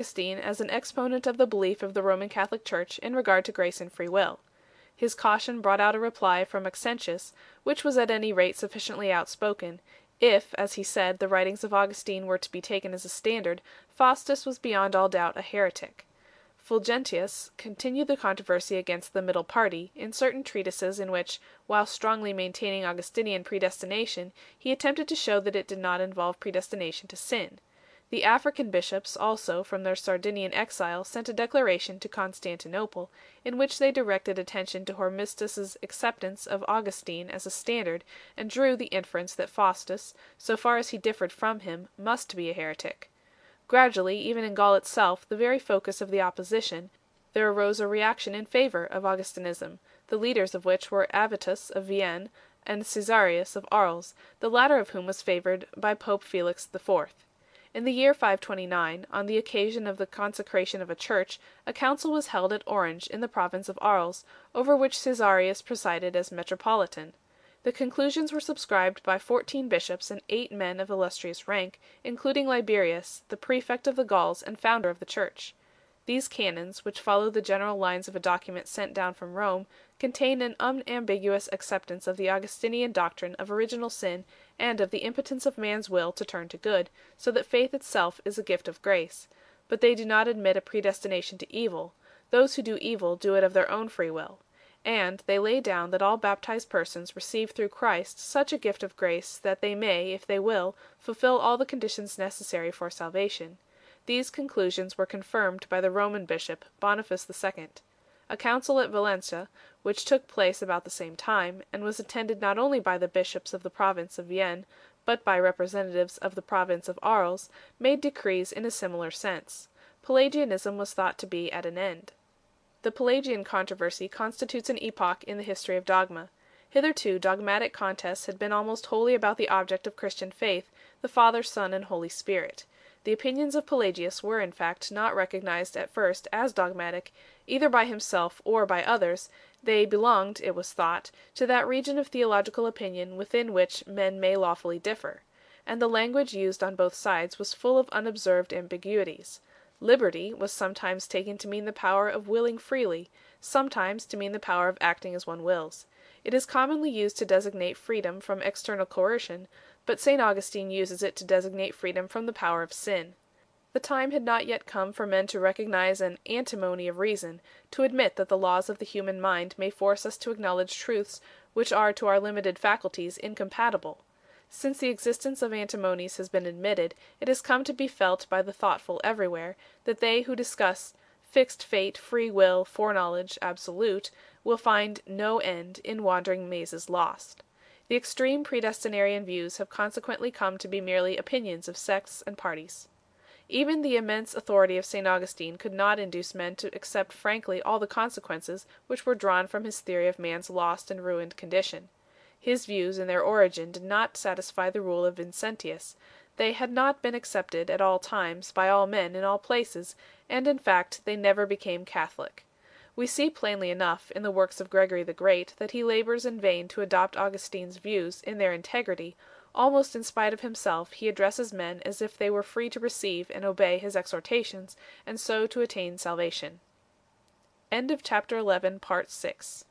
Augustine as an exponent of the belief of the Roman Catholic Church in regard to grace and free will. His caution brought out a reply from Maxentius, which was at any rate sufficiently outspoken. If, as he said, the writings of Augustine were to be taken as a standard, Faustus was beyond all doubt a heretic. Fulgentius continued the controversy against the middle party, in certain treatises in which, while strongly maintaining Augustinian predestination, he attempted to show that it did not involve predestination to sin. The African bishops also from their Sardinian exile sent a declaration to Constantinople, in which they directed attention to Hormisdas' acceptance of Augustine as a standard, and drew the inference that Faustus, so far as he differed from him, must be a heretic. Gradually, even in Gaul itself, the very focus of the opposition, there arose a reaction in favor of Augustinism, the leaders of which were Avitus of Vienne and Caesarius of Arles, the latter of whom was favored by Pope Felix IV. In the year 529, on the occasion of the consecration of a church, a council was held at Orange in the province of Arles, over which Caesarius presided as metropolitan. The conclusions were subscribed by 14 bishops and 8 men of illustrious rank, including Liberius, the prefect of the Gauls and founder of the church. These canons, which follow the general lines of a document sent down from Rome, contain an unambiguous acceptance of the Augustinian doctrine of original sin and of the impotence of man's will to turn to good, so that faith itself is a gift of grace. But they do not admit a predestination to evil; those who do evil do it of their own free will. And they lay down that all baptized persons receive through Christ such a gift of grace that they may, if they will, fulfill all the conditions necessary for salvation. These conclusions were confirmed by the Roman bishop, Boniface II. A council at Valencia, which took place about the same time, and was attended not only by the bishops of the province of Vienne, but by representatives of the province of Arles, made decrees in a similar sense. Pelagianism was thought to be at an end. The Pelagian controversy constitutes an epoch in the history of dogma. Hitherto dogmatic contests had been almost wholly about the object of Christian faith, the Father, Son, and Holy Spirit. The opinions of Pelagius were in fact not recognized at first as dogmatic, either by himself or by others; they belonged, it was thought, to that region of theological opinion within which men may lawfully differ. And the language used on both sides was full of unobserved ambiguities. Liberty was sometimes taken to mean the power of willing freely, sometimes to mean the power of acting as one wills. It is commonly used to designate freedom from external coercion, but St. Augustine uses it to designate freedom from the power of sin. The time had not yet come for men to recognize an antinomy of reason, to admit that the laws of the human mind may force us to acknowledge truths which are to our limited faculties incompatible. Since the existence of antimonies has been admitted, it has come to be felt by the thoughtful everywhere, that they who discuss fixed fate, free will, foreknowledge, absolute, will find no end, in wandering mazes lost. The extreme predestinarian views have consequently come to be merely opinions of sects and parties. Even the immense authority of St. Augustine could not induce men to accept frankly all the consequences which were drawn from his theory of man's lost and ruined condition. His views in their origin did not satisfy the rule of Vincentius; they had not been accepted at all times by all men in all places, and in fact they never became Catholic. We see plainly enough, in the works of Gregory the Great, that he labors in vain to adopt Augustine's views in their integrity; almost in spite of himself he addresses men as if they were free to receive and obey his exhortations, and so to attain salvation. End of chapter 11, part 6.